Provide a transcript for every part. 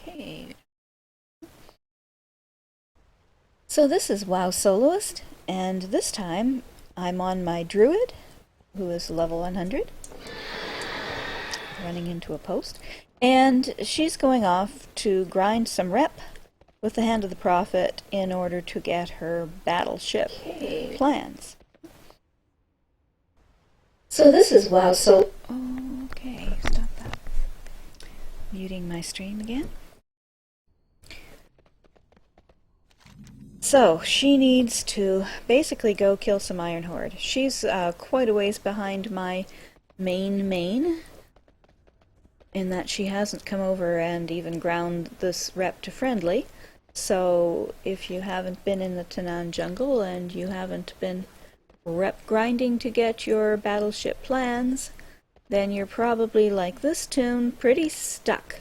Okay. So this is WoW Soloist, and this time I'm on my Druid, who is level 100, running into a post, and she's going off to grind some rep with the Hand of the Prophet in order to get her Battleship plans. So this is WoW Soloist. Okay, stop that. Muting my stream again. So, she needs to basically go kill some Iron Horde. She's quite a ways behind my main, in that she hasn't come over and even ground this rep to friendly. So, if you haven't been in the Tanaan Jungle and you haven't been rep grinding to get your Battleship plans, then you're probably, like this toon, pretty stuck,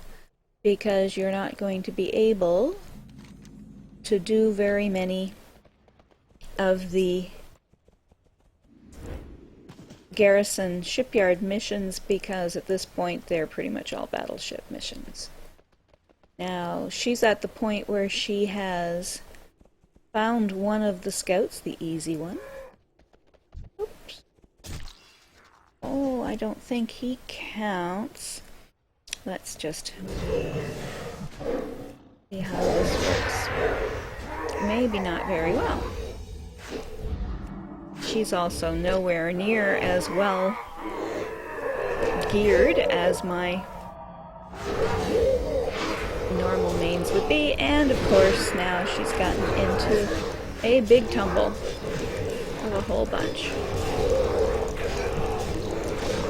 because you're not going to be able to do very many of the garrison shipyard missions, because at this point they're pretty much all battleship missions. Now, she's at the point where she has found one of the scouts, the easy one. Oops. Oh, I don't think he counts. Let's just see how this works. Maybe not very well. She's also nowhere near as well geared as my normal mains would be, and of course now she's gotten into a big tumble of a whole bunch.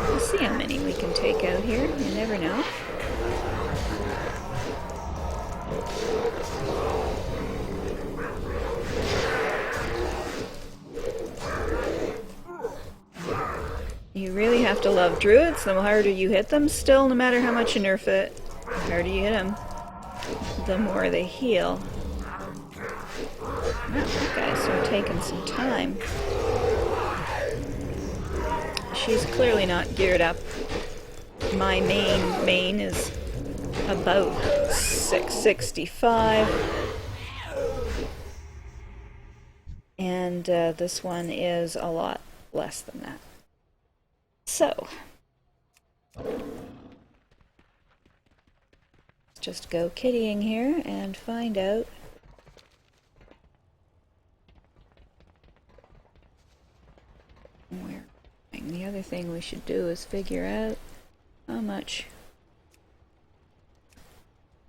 We'll see how many we can take out here, you never know. You really have to love druids. The harder you hit them, still, no matter how much you nerf it, the harder you hit them, the more they heal. Wow, that guy's sort of taking some time. She's clearly not geared up. My main is about 665. And this one is a lot less than that. So, let's just go kittying here and find out where. The other thing we should do is figure out how much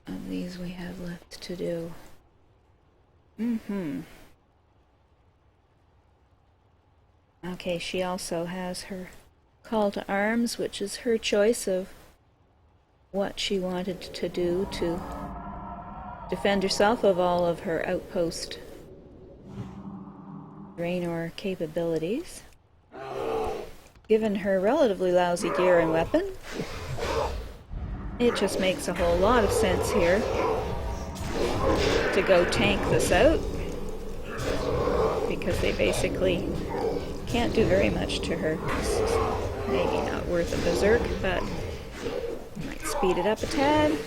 of these we have left to do. Okay, she also has her call to arms, which is her choice of what she wanted to do to defend herself of all of her outpost Draenor capabilities. Given her relatively lousy gear and weapon, it just makes a whole lot of sense here to go tank this out, because they basically can't do very much to her. This is maybe not worth a berserk, but might speed it up a tad.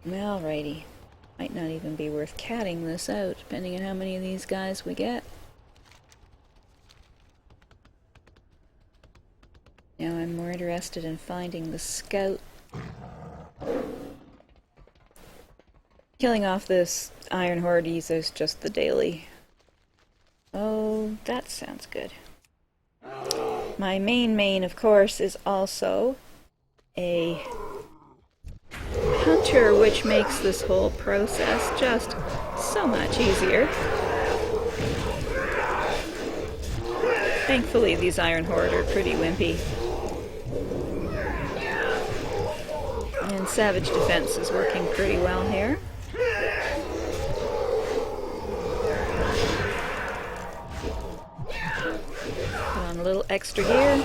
Alrighty. Might not even be worth catting this out, depending on how many of these guys we get. Now I'm more interested in finding the scout. Killing off this Iron Hordes is just the daily. Oh, that sounds good. My main, of course, is also a hunter, which makes this whole process just so much easier. Thankfully, these Iron Horde are pretty wimpy. And Savage Defense is working pretty well here. Put on a little extra gear.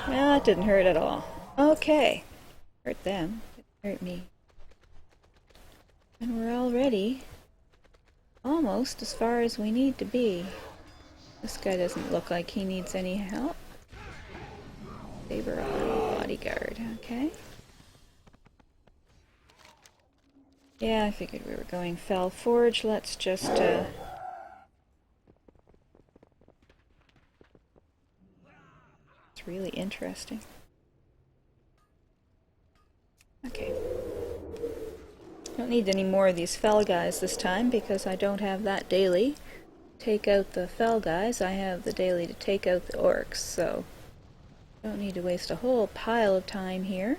Well, that didn't hurt at all. Okay. Hurt them. Didn't hurt me. And we're already almost as far as we need to be. This guy doesn't look like he needs any help. Saber bodyguard, okay. Yeah, I figured we were going Fell Forge. Let's just, it's really interesting. Okay. Don't need any more of these Fell guys this time because I don't have that daily. Take out the Fell guys, I have the daily to take out the orcs, so don't need to waste a whole pile of time here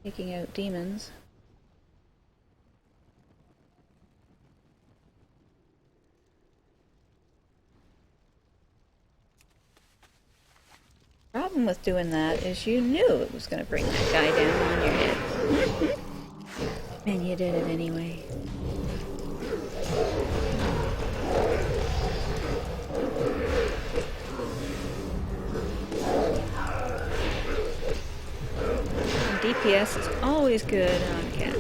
taking out demons. Problem with doing that is you knew it was going to bring that guy down on your head. And you did it anyway. DPS is always good on cat.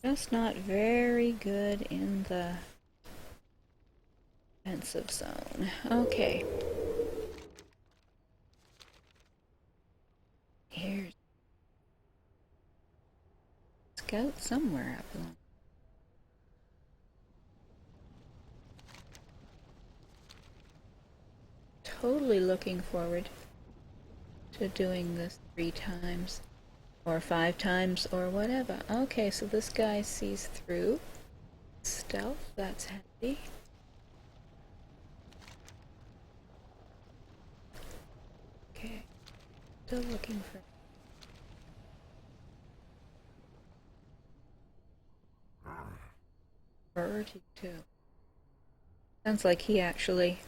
Just not very good in the defensive zone. Okay. Here's scout somewhere up along. Totally looking forward to doing this 3 times or 5 times or whatever. Okay, so this guy sees through stealth. That's handy. Okay, still looking for 32. Sounds like he actually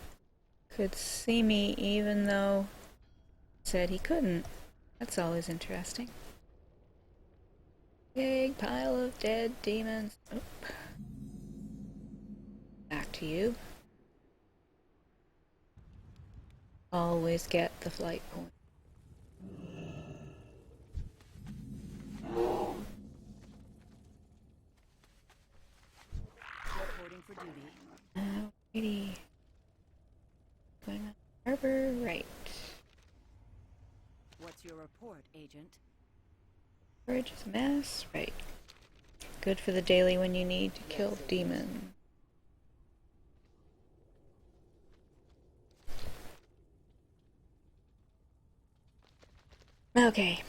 could see me even though he said he couldn't. That's always interesting. Big pile of dead demons. Oop. Back to you. Always get the flight point. Reporting for duty. Alrighty. Going on harbor, right. What's your report, Agent? Courage is mass, right. Good for the daily when you need to kill demons. Okay,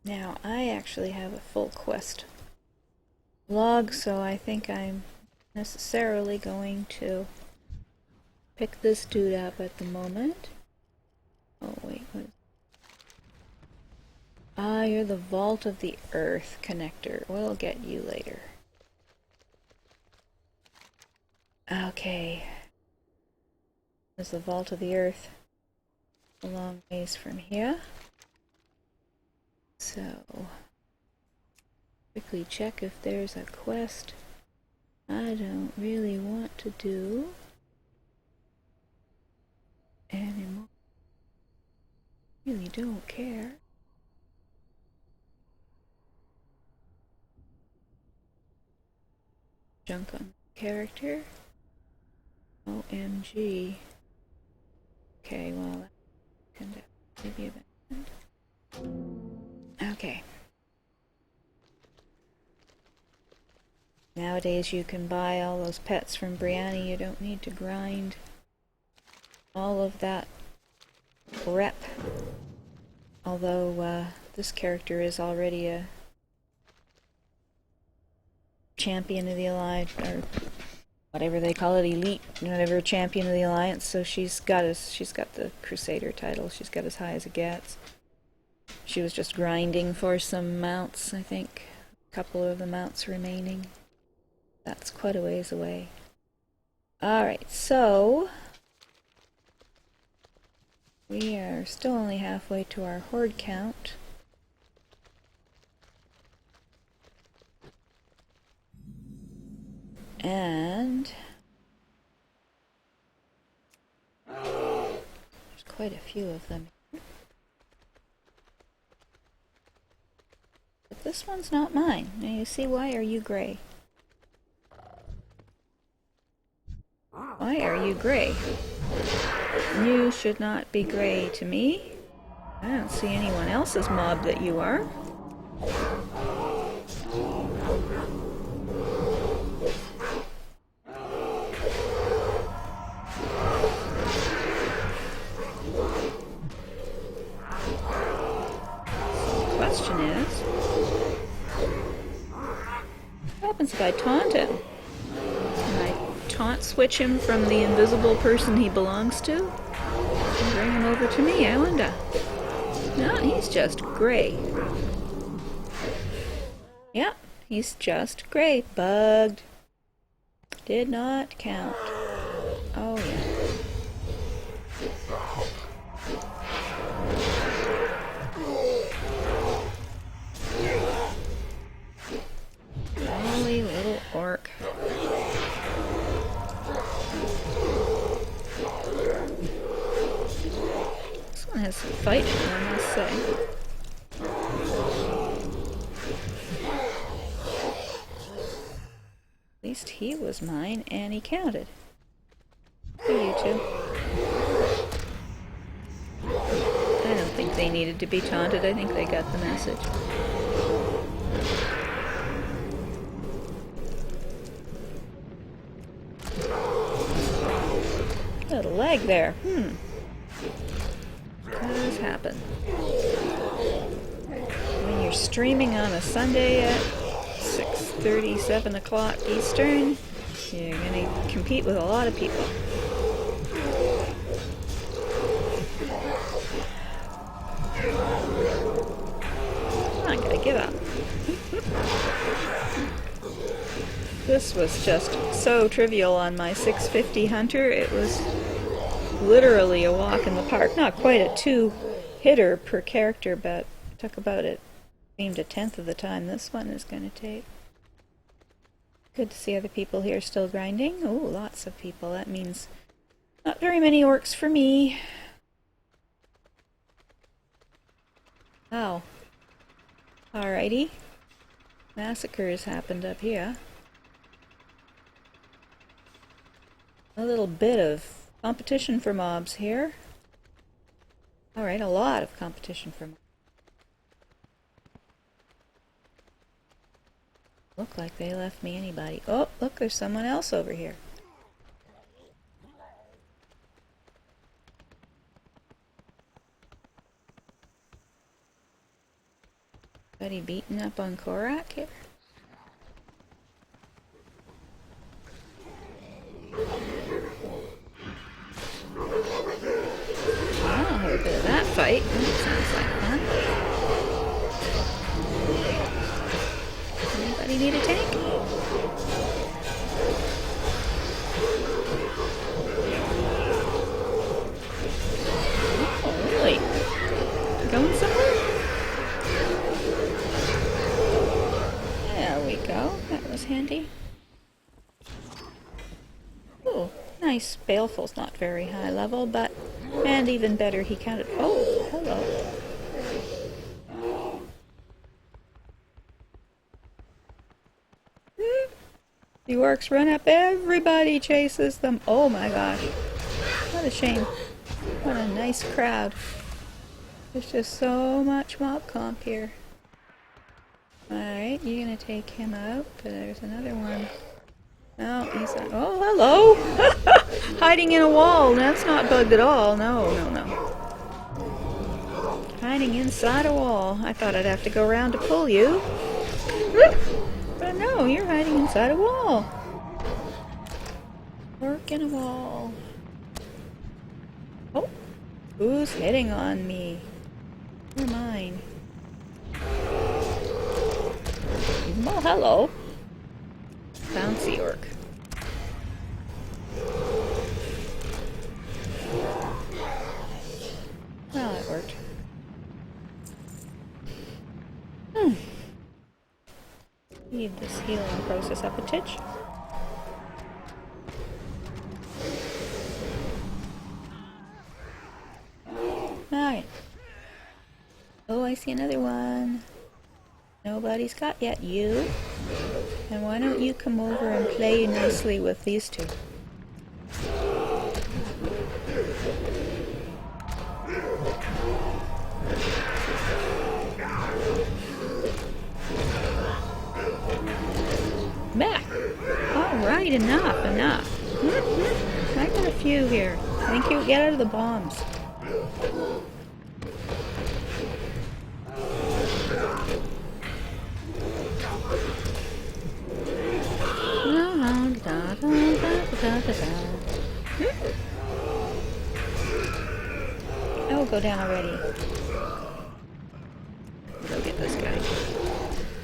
now I actually have a full quest log, so I think I'm necessarily going to pick this dude up at the moment. Oh wait, what is... Ah, you're the Vault of the Earth connector. We'll get you later. Okay. There's the Vault of the Earth a long ways from here. So, quickly check if there's a quest I don't really want to do anymore. Really don't care. Junk on character. OMG. Okay, well, that can definitely be abandoned. Okay. Nowadays you can buy all those pets from Brianni. You don't need to grind all of that rep. Although this character is already a champion of the Alliance, or whatever they call it, elite, whatever, champion of the Alliance. So she's got the Crusader title. She's got as high as it gets. She was just grinding for some mounts, I think. A couple of the mounts remaining. That's quite a ways away. Alright, so we are still only halfway to our horde count. And quite a few of them. But this one's not mine. Now you see, why are you gray? Why are you gray? You should not be gray to me. I don't see anyone else's mob that you are. The question is, what happens if I taunt him? Can I taunt switch him from the invisible person he belongs to and bring him over to me? I wonder. No, he's just gray. Yep, he's just gray. Bugged. Did not count. Oh, yeah. Holy little orc. This one has some fight in it, I must say. At least he was mine, and he counted. For you two. I don't think they needed to be taunted. I think they got the message. Little lag there. Does happen. When you're streaming on a Sunday at 6:30, 7 o'clock Eastern, you're going to compete with a lot of people. I'm going to give up. This was just so trivial on my 650 Hunter. It was literally a walk in the park. Not quite a 2-hitter per character, but it took about it seemed a tenth of the time this one is going to take. Good to see other people here still grinding. Oh, lots of people. That means not very many orcs for me. Oh. Alrighty. Massacres happened up here. A little bit of competition for mobs here. Alright, a lot of competition for mobs. Look like they left me anybody. Oh, look, there's someone else over here. Anybody beating up on Korak here? Oh, a bit of that fight. That sounds like fun. Anybody need a tank? Oh, really? Going somewhere? There we go. That was handy. Oh, nice. Baleful's not very high level, but... And even better, he counted... Oh, hello. The orcs run up, everybody chases them. Oh my gosh. What a shame. What a nice crowd. There's just so much mob comp here. Alright, you're gonna take him out, but there's another one. No, he's not. Oh, hello! Hiding in a wall. That's not bugged at all. No, no, no. Hiding inside a wall. I thought I'd have to go around to pull you. But no, you're hiding inside a wall. Work in a wall. Oh, who's hitting on me? You're mine. Well, hello. Bouncy orc. Well, that worked. Need this healing process up a titch. Alright. Oh, I see another one. Nobody's got yet. You? And why don't you come over and play nicely with these two? Back! Alright, enough. I got a few here. Thank you. Get out of the bombs. Oh, go down already. Go get this guy.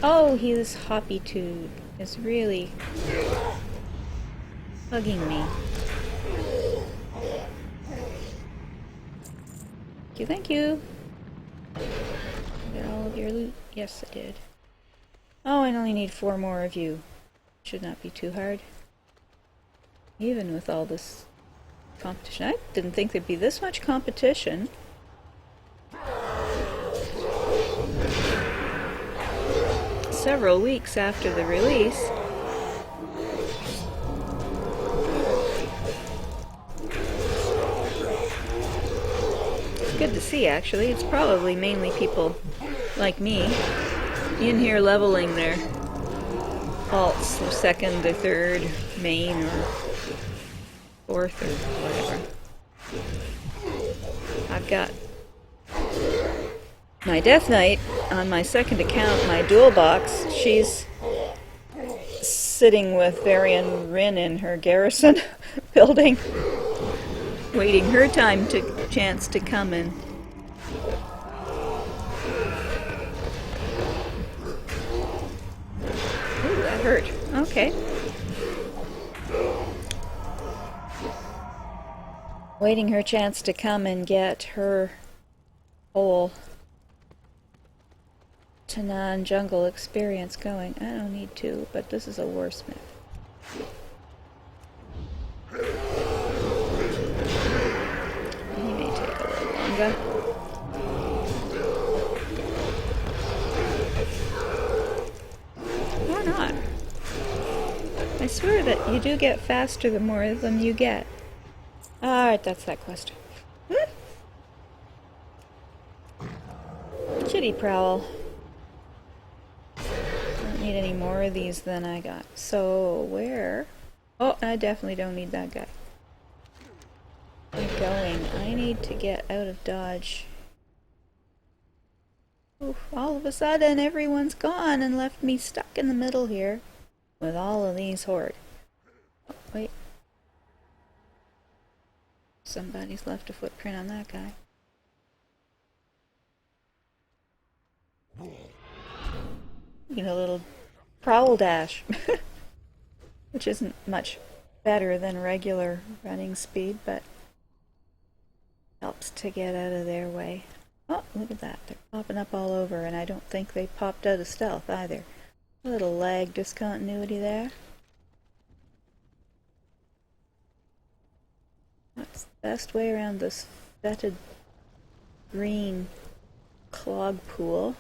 Oh, this hoppy dude is really bugging me. Thank you. Get all of your loot? Yes, I did. Oh, I only need 4 more of you. Should not be too hard. Even with all this competition. I didn't think there'd be this much competition. Several weeks after the release. It's good to see, actually. It's probably mainly people like me in here leveling their alts, their second or third main or fourth or whatever. I've got my Death Knight on my second account, my dual box. She's sitting with Varian Rin in her garrison building, waiting her chance to come in. Ooh, that hurt. Okay. Waiting her chance to come and get her whole Tanaan Jungle experience going. I don't need to, but this is a warsmith. He may take a little longer. Or not. I swear that you do get faster the more of them you get. Alright, that's that quest. Kitty Prowl. Don't need any more of these than I got. So, where? Oh, I definitely don't need that guy. I'm going. I need to get out of Dodge. Oof, all of a sudden, everyone's gone and left me stuck in the middle here with all of these horde. Oh, wait. Somebody's left a footprint on that guy. You know, a little prowl dash, which isn't much better than regular running speed, but helps to get out of their way. Oh, look at that. They're popping up all over, and I don't think they popped out of stealth either. A little lag discontinuity there. That's the best way around this fetid green clog pool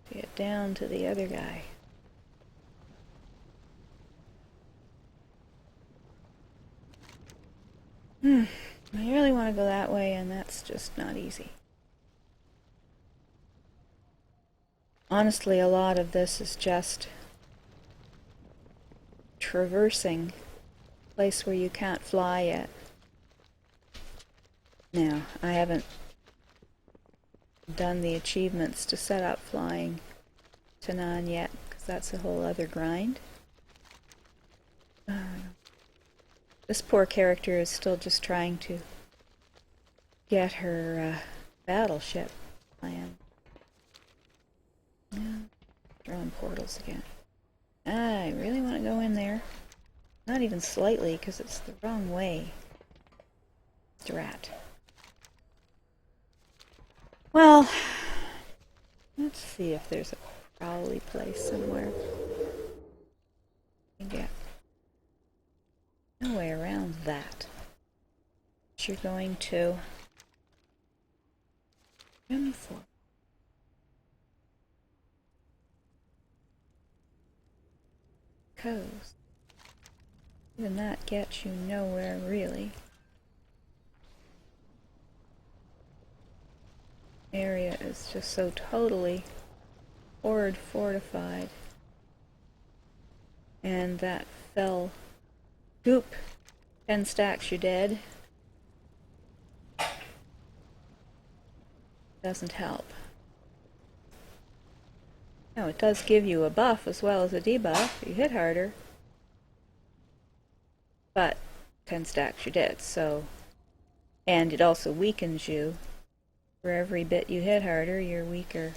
to get down to the other guy. I really want to go that way, and that's just not easy. Honestly, a lot of this is just traversing a place where you can't fly yet. Now, I haven't done the achievements to set up flying Tanaan yet, because that's a whole other grind. This poor character is still just trying to get her battleship planned. Yeah, drawing portals again. I really want to go in there. Not even slightly, because it's the wrong way. Drat. Well, let's see if there's a prowly place somewhere. Yeah. No way around that. But you're going to M4. Coast. Even that gets you nowhere, really. Area is just so totally horde fortified. And that fell goop. 10 stacks, you're dead. Doesn't help. No, it does give you a buff as well as a debuff. You hit harder. But 10 stacks, you're dead, so... And it also weakens you. For every bit you hit harder, you're weaker.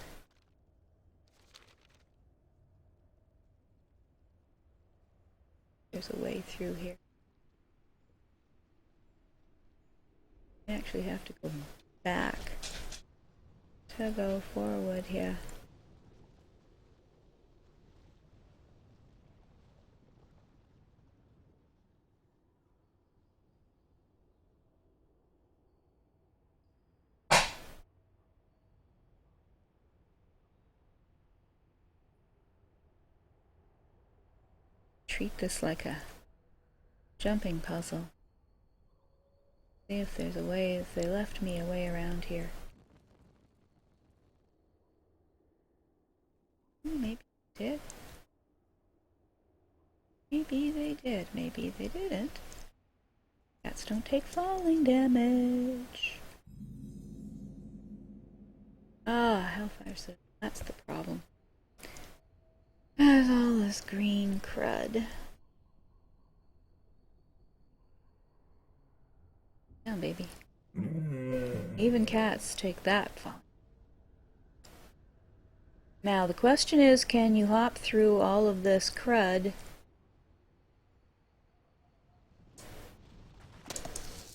There's a way through here. You actually have to go back to go forward here. Treat this like a jumping puzzle. See if there's a way, if they left me a way around here. Maybe they did. Maybe they did. Maybe they didn't. Cats don't take falling damage. Ah, Hellfire City. That's the problem. There's all this green crud. Down, baby. Even cats take that fun. Now, the question is, can you hop through all of this crud?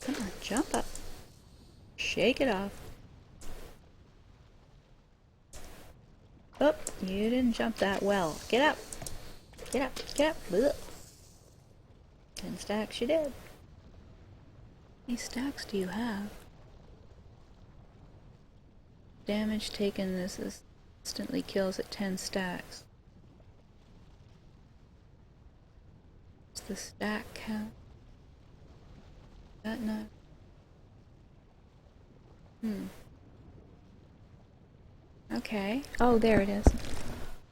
Come on, jump up. Shake it off. Oh, you didn't jump that well. Get up. Get up. Get up. Ugh. 10 stacks you did. How many stacks do you have? Damage taken, this is instantly kills at 10 stacks. What's the stack count? Is that not? Okay. Oh, there it is.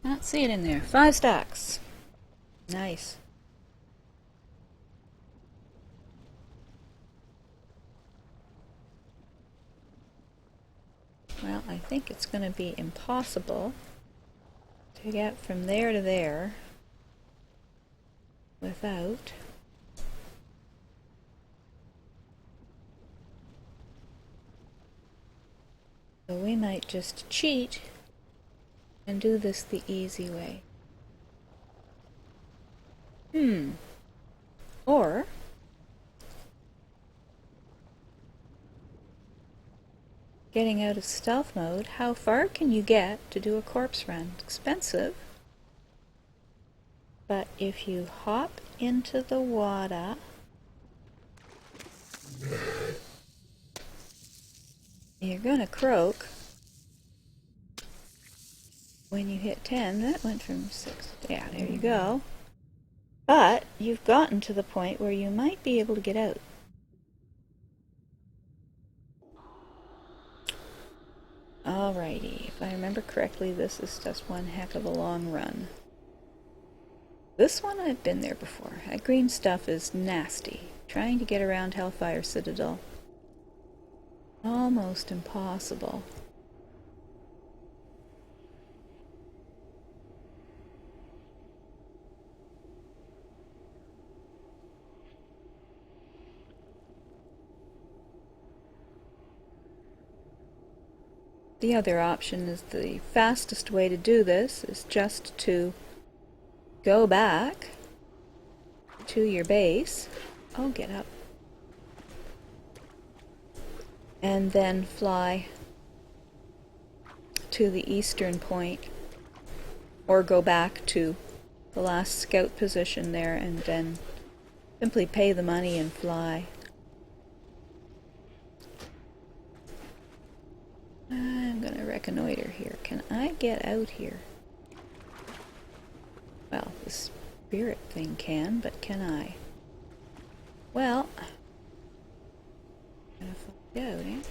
Not see it in there. 5 stacks. Nice. Well, I think it's going to be impossible to get from there to there without so we might just cheat and do this the easy way. Or getting out of stealth mode, how far can you get to do a corpse run? It's expensive. But if you hop into the water, you're gonna croak when you hit 10. That went from 6. Yeah, there you go. But you've gotten to the point where you might be able to get out. Alrighty, if I remember correctly, this is just one heck of a long run. This one I've been there before. That green stuff is nasty. Trying to get around Hellfire Citadel. Almost impossible. The other option is the fastest way to do this is just to go back to your base. Oh, get up. And then fly to the eastern point, or go back to the last scout position there and then simply pay the money and fly. I'm Can I get out here? Well, the spirit thing can, but can I? Well, I'm gonna find out, eh?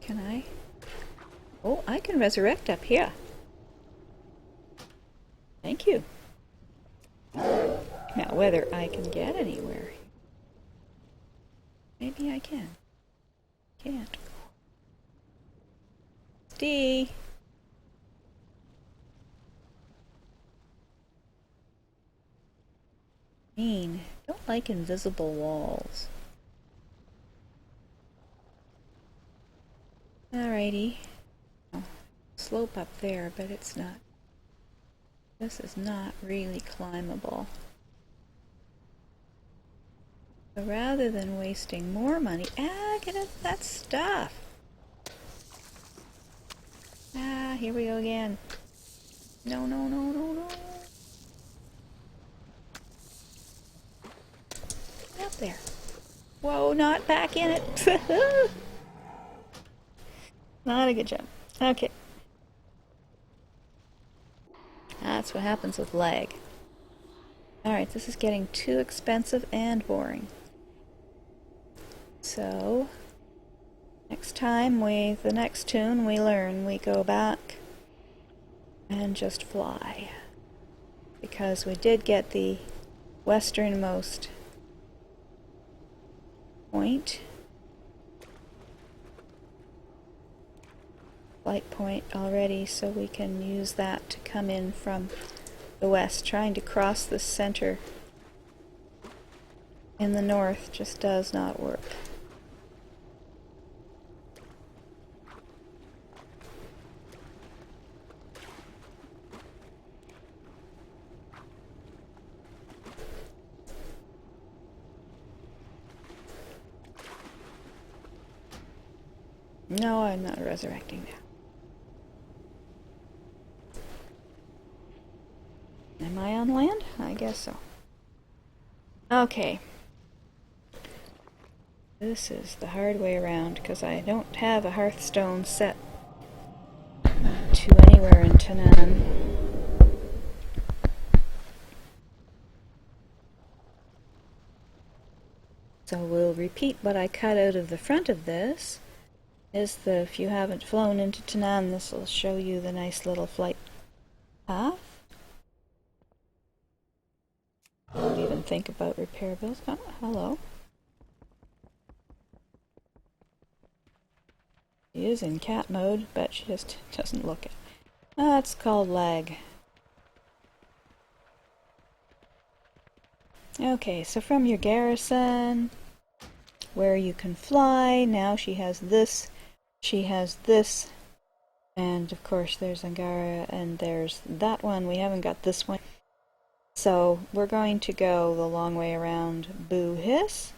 Can I? Oh, I can resurrect up here. Thank you. Now, whether I can get anywhere. Maybe I can. Can't. D. Mean. Don't like invisible walls. Alrighty. Oh, slope up there, but it's not. This is not really climbable. So rather than wasting more money, get at that stuff. Here we go again. No, no, no, no, no. Get up there. Whoa, not back in it. Not a good jump. Okay. That's what happens with lag. Alright, this is getting too expensive and boring. So, next time the next tune we learn, we go back and just fly. Because we did get the westernmost point. Flight point already, so we can use that to come in from the west. Trying to cross the center in the north just does not work. No, I'm not resurrecting now. Am I on land? I guess so. Okay. This is the hard way around because I don't have a Hearthstone set to anywhere in Tanaan. So we'll repeat what I cut out of the front of this. If you haven't flown into Tanaan, this will show you the nice little flight path. Don't even think about repair bills. Oh, hello. She is in cat mode, but she just doesn't look it. That's called lag. Okay, so from your garrison, where you can fly, now she has this, and of course there's Angara, and there's that one. We haven't got this one. So we're going to go the long way around Boo Hiss.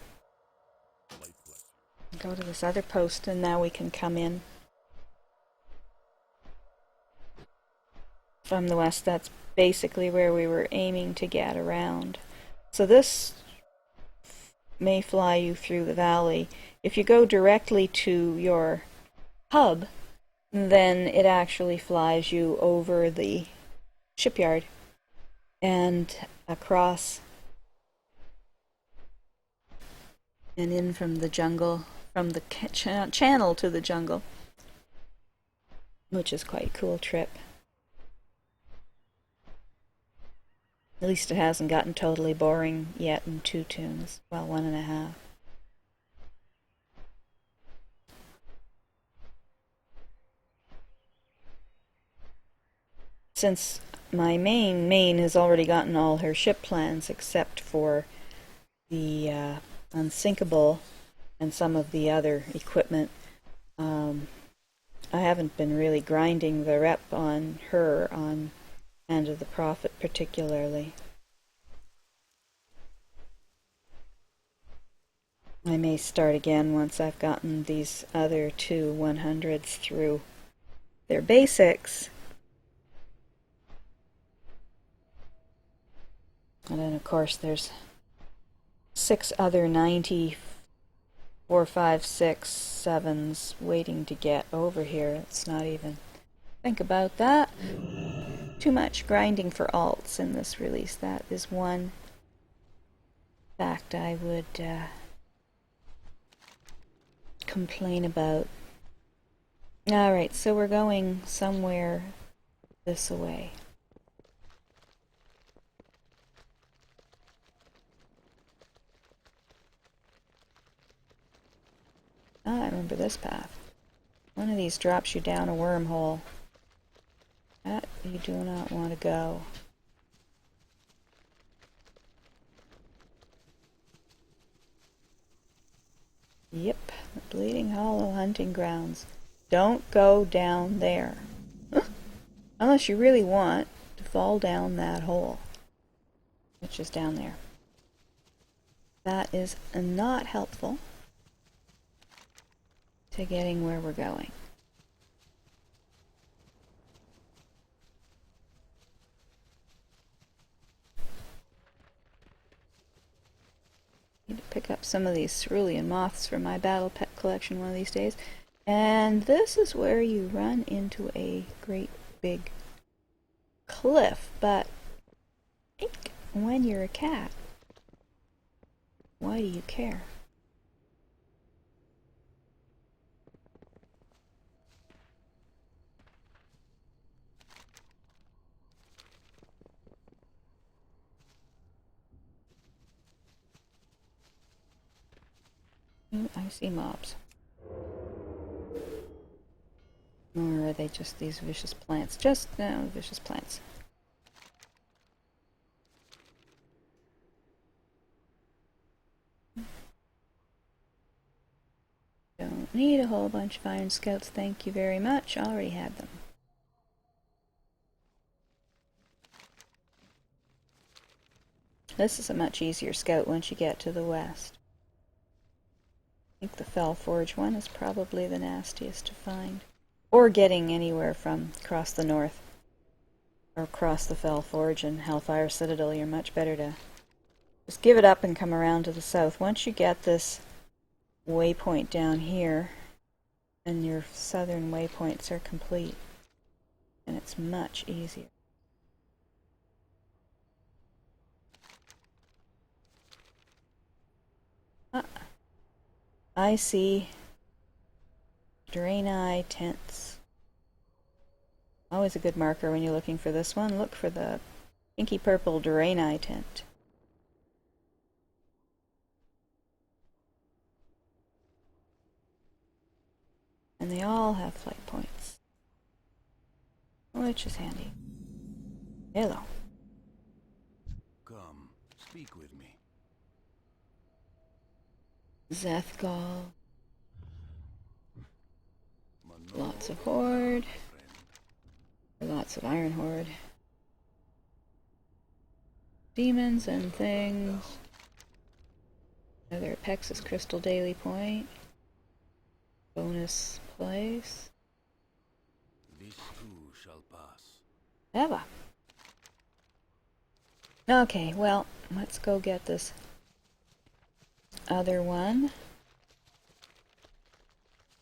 Go to this other post, and now we can come in from the west. That's basically where we were aiming to get around. So this may fly you through the valley. If you go directly to your hub, then it actually flies you over the shipyard and across and in from the jungle, from the channel to the jungle, which is quite a cool trip. At least it hasn't gotten totally boring yet in 2 tunes. Well, 1.5. Since my main has already gotten all her ship plans except for the unsinkable and some of the other equipment, I haven't been really grinding the rep on her, on Hand of the Prophet particularly. I may start again once I've gotten these other 2 100s through their basics. And then of course there's 6 other 90 4, 5, 6, 7s waiting to get over here. It's not even... Think about that. Too much grinding for alts in this release. That is one fact I would complain about. Alright, so we're going somewhere this way. Ah, I remember this path. One of these drops you down a wormhole. That you do not want to go. Yep, the Bleeding Hollow Hunting Grounds. Don't go down there. Unless you really want to fall down that hole, which is down there. That is not helpful to getting where we're going. Need to pick up some of these cerulean moths for my battle pet collection one of these days. And this is where you run into a great big cliff, but I think when you're a cat, why do you care? I see mobs. Or are they just these vicious plants? Just, no, vicious plants. Don't need a whole bunch of Iron Scouts, thank you very much. Already had them. This is a much easier scout once you get to the west. I think the Fell Forge one is probably the nastiest to find. Or getting anywhere from across the north. Or across the Fell Forge and Hellfire Citadel, you're much better to just give it up and come around to the south. Once you get this waypoint down here, and your southern waypoints are complete, and it's much easier. I see Draenei tents. Always a good marker when you're looking for this one. Look for the pinky purple Draenei tent. And they all have flight points, which is handy. Hello. Come, speak with me. Zethgal. Lots of Horde. Lots of Iron Horde. Demons and things. Another Pexus Crystal Daily Point. Bonus place. This too shall pass. Eva. Okay, well, let's go get this other one.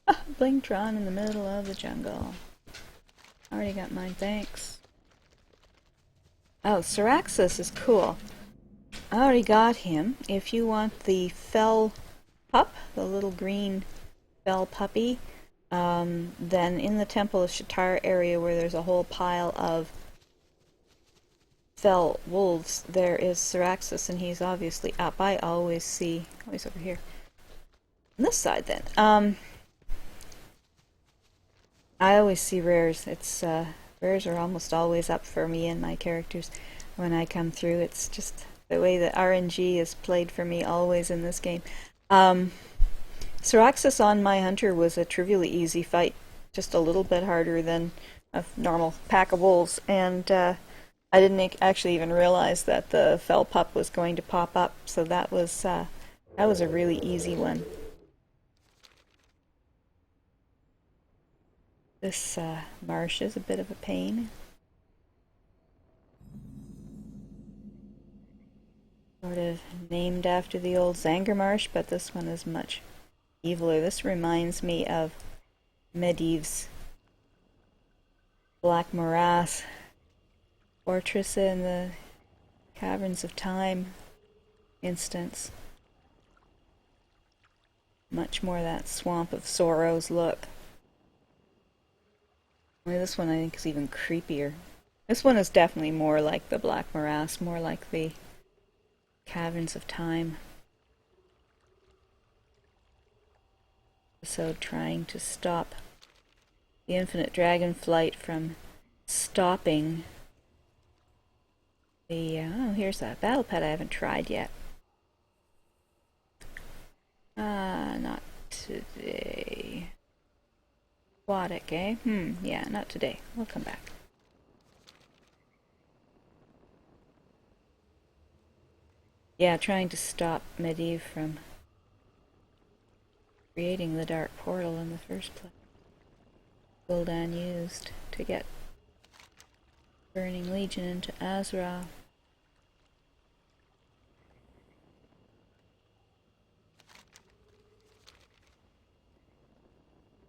Ah, Blingtron in the middle of the jungle. Already got mine, thanks. Oh, Syraxis is cool. I already got him. If you want the fell pup, the little green fell puppy, then in the Temple of Shatar area where there's a whole pile of fell wolves, there is Syraxis, and he's obviously up. I always see... Oh, he's over here. On this side, then. I always see rares. It's rares are almost always up for me and my characters when I come through. It's just the way that RNG is played for me always in this game. Syraxis on my hunter was a trivially easy fight, just a little bit harder than a normal pack of wolves, and I didn't actually even realize that the fell pup was going to pop up, so that was a really easy one. This marsh is a bit of a pain. Sort of named after the old Zanger Marsh, but this one is much eviler. This reminds me of Medivh's Black Morass Fortress in the Caverns of Time instance. Much more that Swamp of Sorrows look. Only this one I think is even creepier. This one is definitely more like the Black Morass, more like the Caverns of Time. So trying to stop the Infinite Dragonflight from stopping the... oh, here's that battle pet I haven't tried yet. Not today. Aquatic, eh? Yeah, not today. We'll come back. Yeah, trying to stop Medivh from creating the Dark Portal in the first place. Gul'dan used to get Burning Legion into Azra.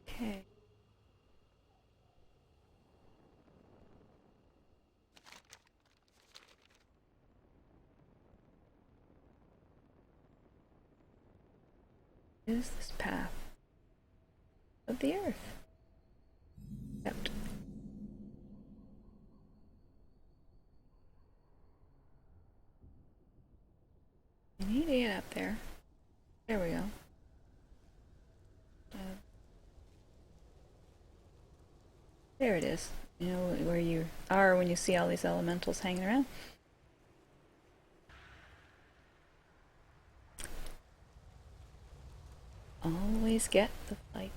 Okay. Is this path of the earth? Except I need to get up there. There we go. There it is. You know where you are when you see all these elementals hanging around. Always get the fight.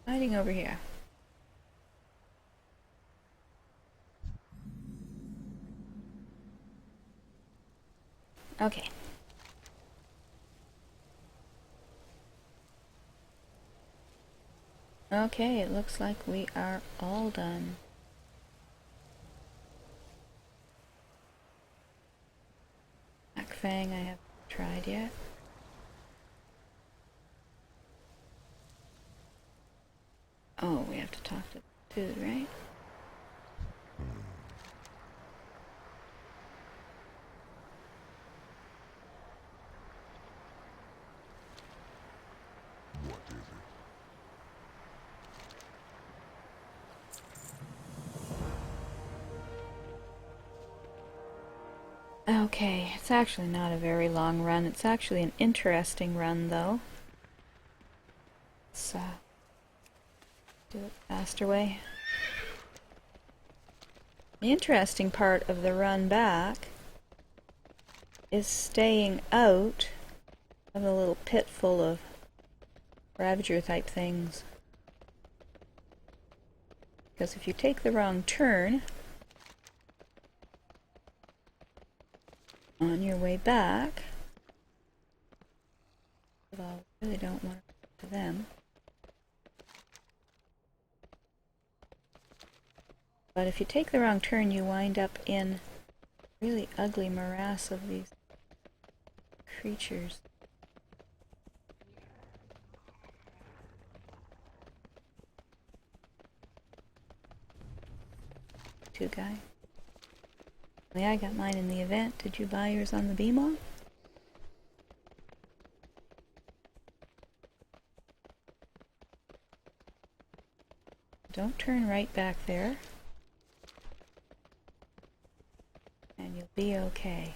Hiding over here. Okay. Okay, it looks like we are all done. Fang I haven't tried yet. Oh, we have to talk to the dude, right? What is it? Okay, it's actually not a very long run. It's actually an interesting run, though. Let's do it faster way. The interesting part of the run back is staying out of the little pit full of Ravager type things. Because if you take the wrong turn on your way back, well, I really don't want to go to them. But if you take the wrong turn, you wind up in a really ugly morass of these creatures. Two guy. Yeah, I got mine in the event. Did you buy yours on the BMO? Don't turn right back there. And you'll be okay.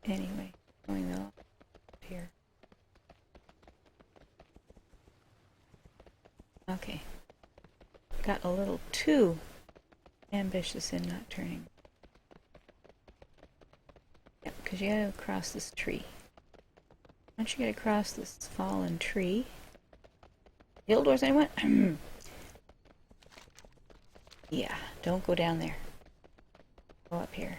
Anyway, going up here. Okay. Got a little too ambitious in not turning. Yep, because you gotta cross this tree. Once you get across this fallen tree... Hill doors, anyone? Yeah, don't go down there. Go up here.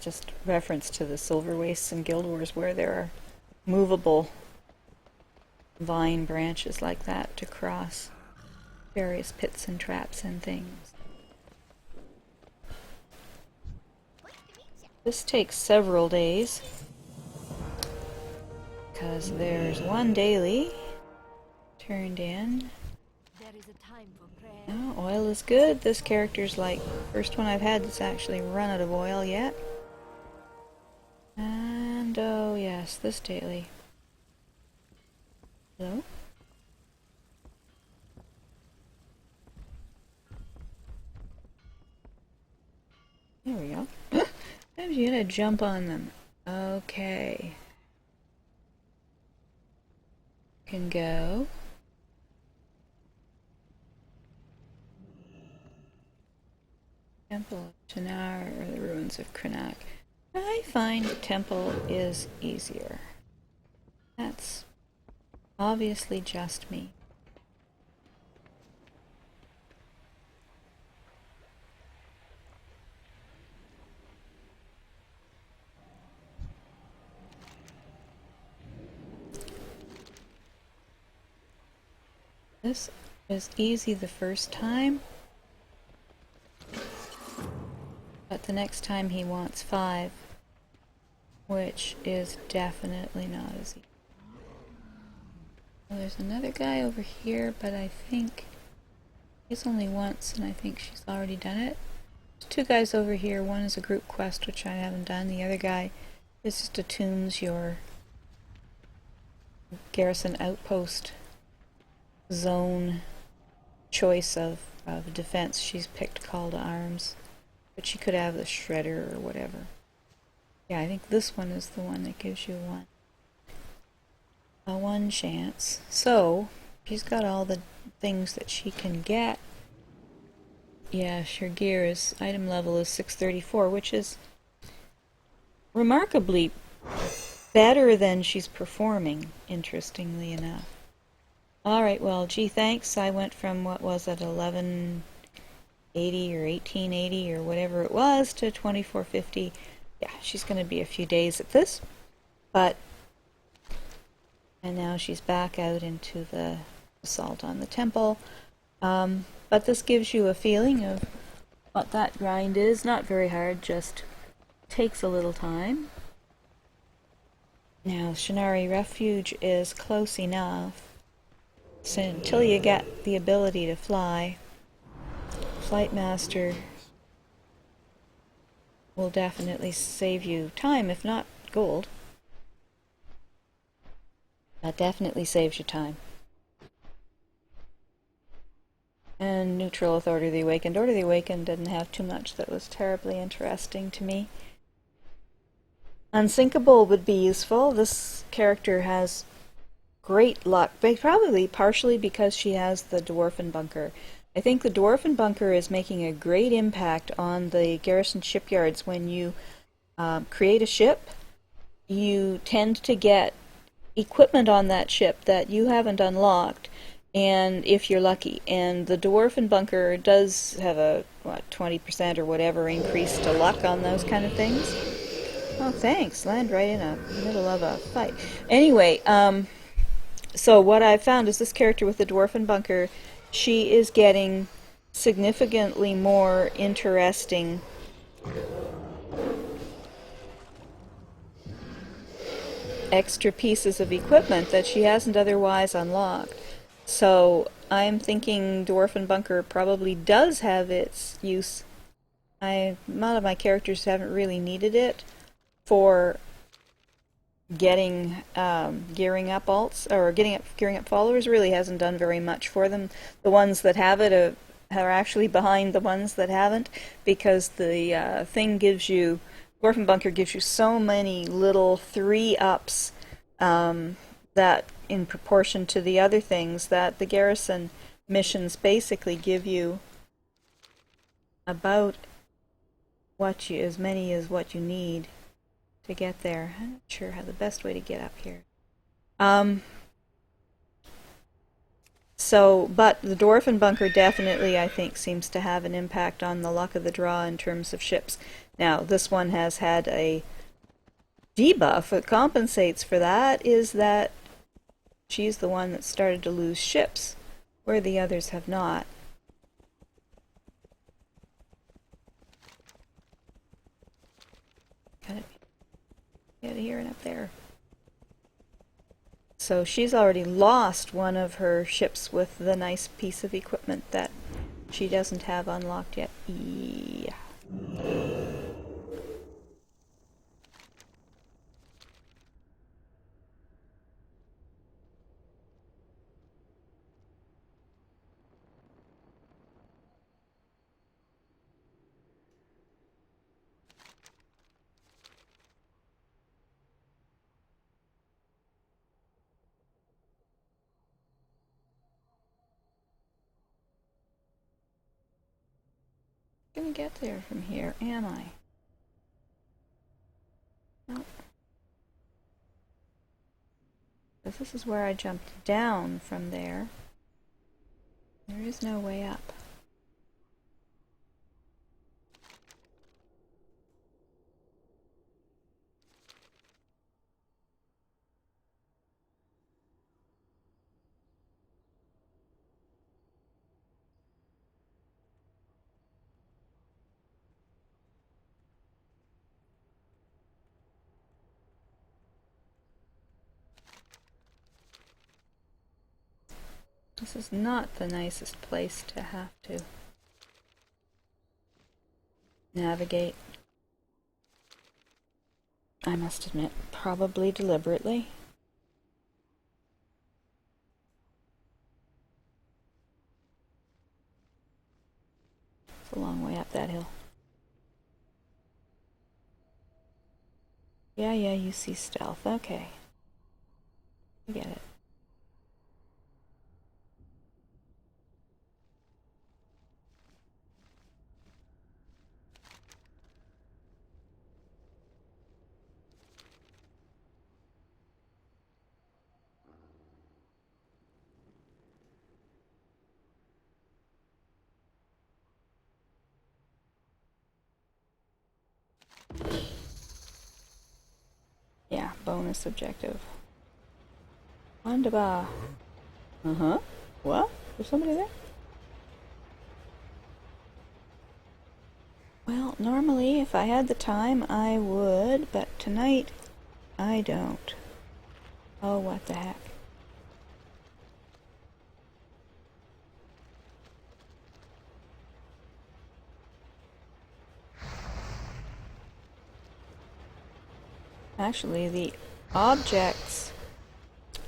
just reference to the Silver Wastes and Guild Wars where there are movable vine branches like that to cross various pits and traps and things. This takes several days because there's one daily turned in. There is a time for prayer. Oh, oil is good. This character's like first one I've had that's actually run out of oil yet. And oh yes, this daily. Hello? There we go. Sometimes you gotta jump on them. Okay. Can go. Temple of Tanaan or the ruins of Krenak. I find the temple is easier. That's obviously just me. This is easy the first time, but the next time he wants 5, which is definitely not as easy. Well, there's another guy over here, but I think he's only once, and I think she's already done it. There's 2 guys over here. One is a group quest, which I haven't done. The other guy is just attunes your garrison outpost zone choice of defense. She's picked call to arms, but she could have the shredder or whatever. Yeah, I think this one is the one that gives you a 1 chance. So she's got all the things that she can get. Yeah, her gear is item level is 634, which is remarkably better than she's performing, interestingly enough. Alright, well, gee, thanks. I went from, what was it, 1180 or 1880 or whatever it was to 2450. Yeah, she's going to be a few days at this. But, and now she's back out into the assault on the temple. But this gives you a feeling of what that grind is. Not very hard, just takes a little time. Now, Shinari Refuge is close enough. So until you get the ability to fly, Flight Master will definitely save you time, if not gold. That definitely saves you time. And neutral with Order of the Awakened. Order of the Awakened didn't have too much that was terribly interesting to me. Unsinkable would be useful. This character has great luck, probably partially because she has the Dwarfen Bunker. I think the Dwarfen Bunker is making a great impact on the garrison shipyards. When you create a ship, you tend to get equipment on that ship that you haven't unlocked, and if you're lucky. And the Dwarfen Bunker does have a, 20% or whatever increase to luck on those kind of things. Oh, thanks. Land right in the middle of a fight. Anyway, so what I've found is this character with the Dwarfen Bunker, she is getting significantly more interesting extra pieces of equipment that she hasn't otherwise unlocked. So I'm thinking Dwarfen Bunker probably does have its use. A lot of my characters haven't really needed it for getting gearing up alts, or gearing up followers. Really hasn't done very much for them. The ones that have it are actually behind the ones that haven't, because the thing gives you, Dwarfen Bunker gives you so many little 3-ups that in proportion to the other things, that the garrison missions basically give you about as many as what you need to get there. I'm not sure how the best way to get up here. But the Dwarfen Bunker definitely, I think, seems to have an impact on the luck of the draw in terms of ships. Now, this one has had a debuff that compensates for that, is that she's the one that started to lose ships, where the others have not. Gotta get here and up there. So she's already lost one of her ships with the nice piece of equipment that she doesn't have unlocked yet. Yeah. Gonna get there from here, am I? Nope. Because this is where I jumped down from there. There is no way up. This is not the nicest place to have to navigate. I must admit, probably deliberately. It's a long way up that hill. Yeah, you see stealth. Okay. I get it. Yeah, bonus objective. Wunderbar. Uh-huh. What? There's somebody there? Well, normally, if I had the time, I would, but tonight, I don't. Oh, what the heck. Actually, the objects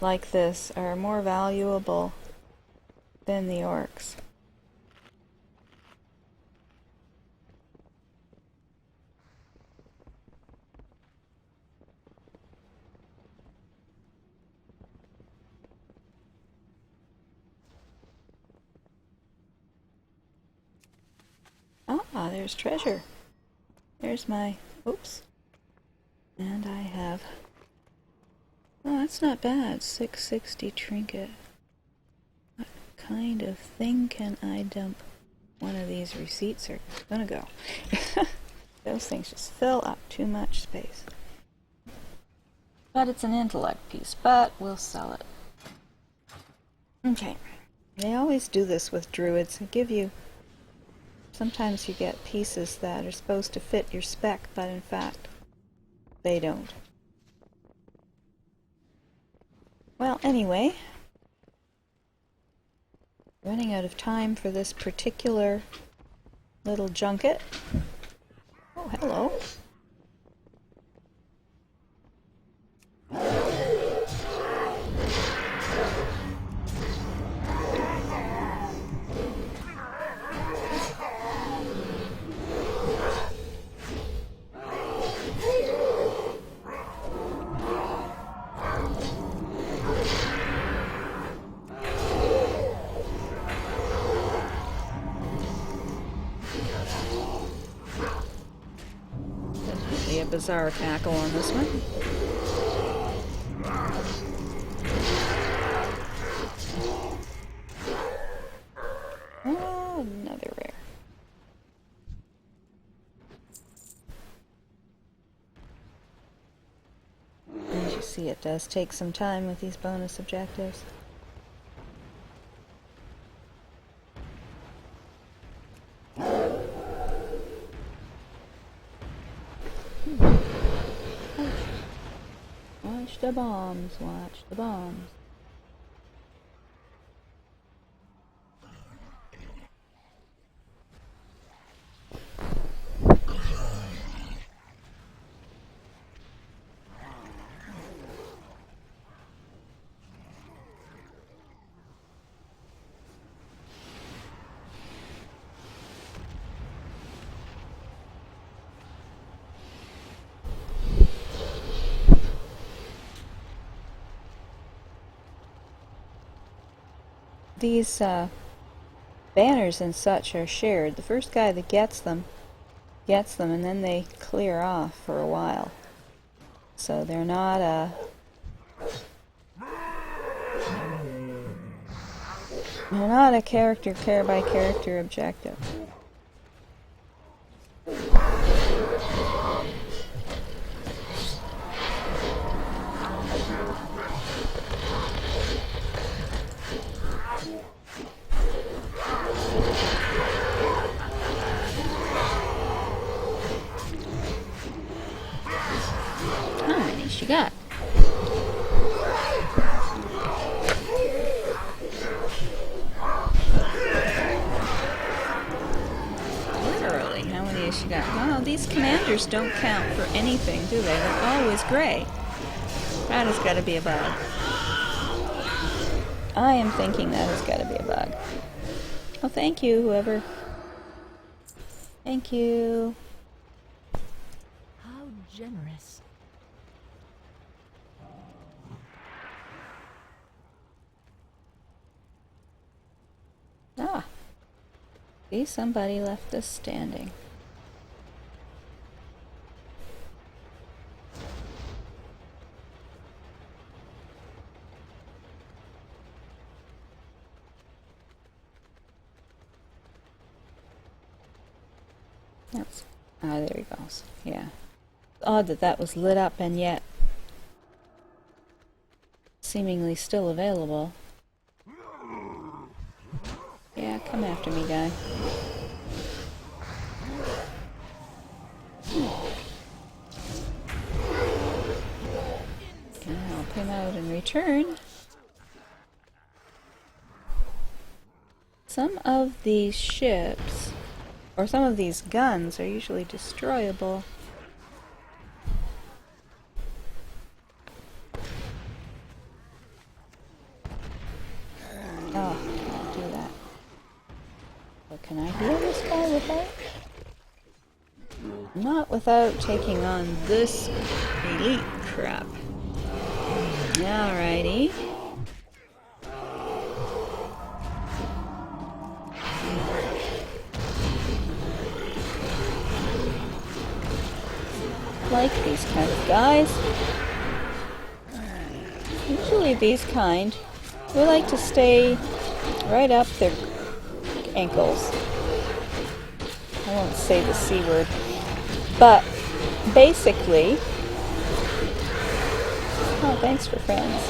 like this are more valuable than the orcs. Ah, there's treasure. There's my... Oops. And I have... Oh, that's not bad. 660 trinket. What kind of thing can I dump? One of these receipts are gonna go. Those things just fill up too much space. But it's an intellect piece, but we'll sell it. Okay. They always do this with druids. They give you... Sometimes you get pieces that are supposed to fit your spec, but in fact, they don't. Well, anyway, running out of time for this particular little junket. Oh, hello. Definitely a bizarre tackle on this one. Oh, another rare. see it does take some time with these bonus objectives. Watch the bombs, watch the bombs. These banners and such are shared. The first guy that gets them, and then they clear off for a while. So they're not a character by character objective. She got. Literally, how many has she got? Wow, these commanders don't count for anything, do they? They're always gray. That has got to be a bug. I am thinking that has got to be a bug. Oh, thank you, whoever. Thank you. How generous. Ah. See, somebody left us standing. That's... Ah, there he goes. Yeah. It's odd that that was lit up and yet seemingly still available. Yeah, come after me, guy. Can I help him out in return? Some of these ships, or some of these guns, are usually destroyable. Oh, can't do that. But can I heal this guy without? Not without taking on this elite crap. Alrighty. Like these kind of guys. Usually these kind, we like to stay right up their ankles. I won't say the C word. But basically, oh, thanks for friends.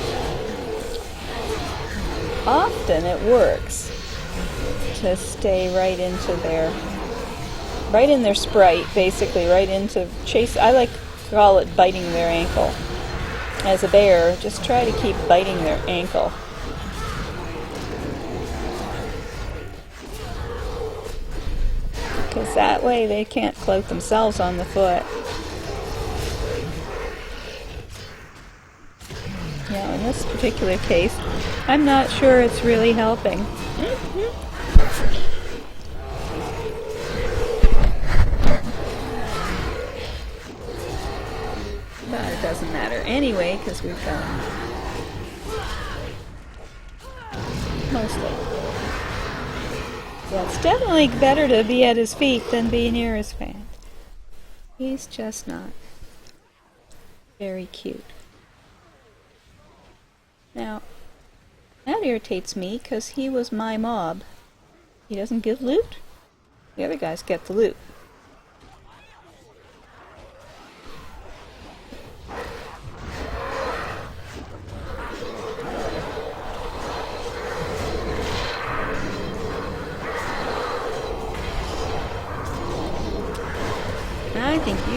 Often it works to stay right in their sprite, basically, right into chase. I like to call it biting their ankle. As a bear, just try to keep biting their ankle. Because that way they can't cloak themselves on the foot. Now, in this particular case, I'm not sure it's really helping. But it doesn't matter anyway, because we've got him. Mostly. Yeah, it's definitely better to be at his feet than be near his fan. He's just not very cute. Now, that irritates me because he was my mob. He doesn't give loot. The other guys get the loot.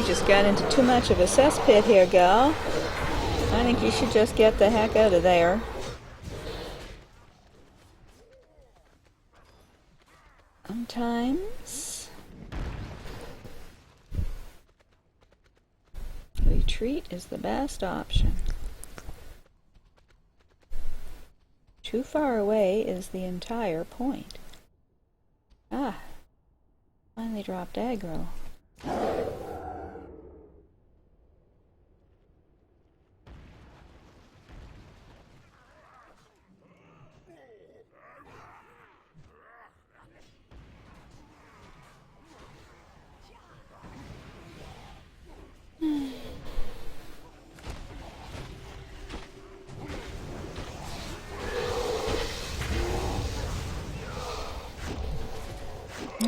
just got into too much of a cesspit here, gal. I think you should just get the heck out of there. Sometimes retreat is the best option. Too far away is the entire point. Ah, finally dropped aggro.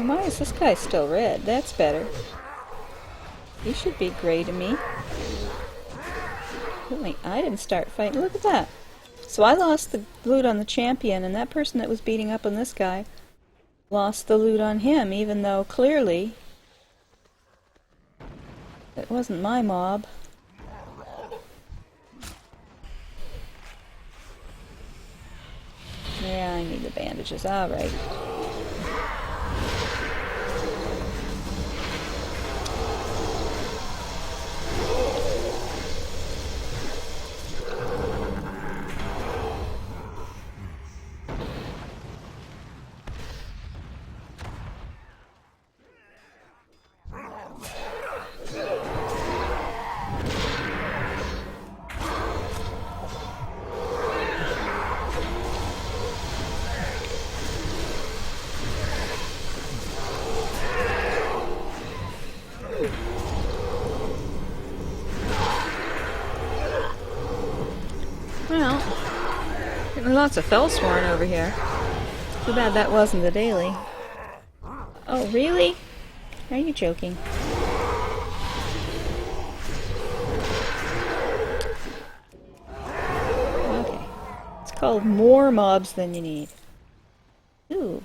Why is this guy still red? That's better. He should be gray to me. Wait, I didn't start fighting. Look at that. So I lost the loot on the champion, and that person that was beating up on this guy lost the loot on him, even though clearly it wasn't my mob. Yeah, I need the bandages. Alright. Well, getting lots of Fellsworn over here. Too bad that wasn't the daily. Oh, really? Are you joking? Okay. It's called more mobs than you need. Ooh.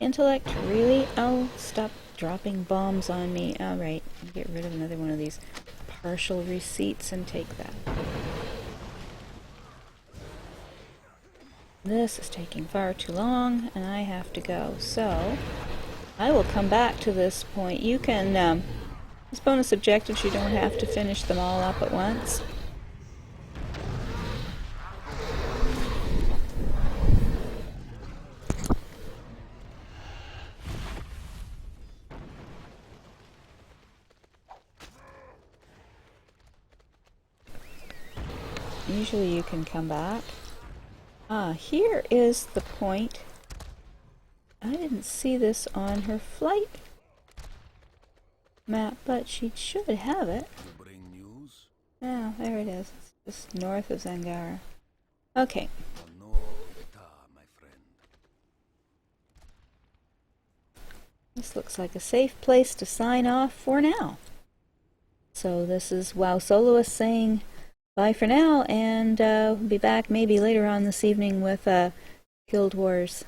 Intellect, really? Oh, stop dropping bombs on me. Alright, get rid of another one of these partial receipts and take that. This is taking far too long, and I have to go. So, I will come back to this point. You can, these bonus objectives, you don't have to finish them all up at once. Usually you can come back. Ah, here is the point. I didn't see this on her flight map, but she should have it. Bring news? Oh, there it is. It's just north of Zangara. Okay. No, my friend. This looks like a safe place to sign off for now. So this is WoW Soloist saying bye for now, and we'll be back maybe later on this evening with Guild Wars.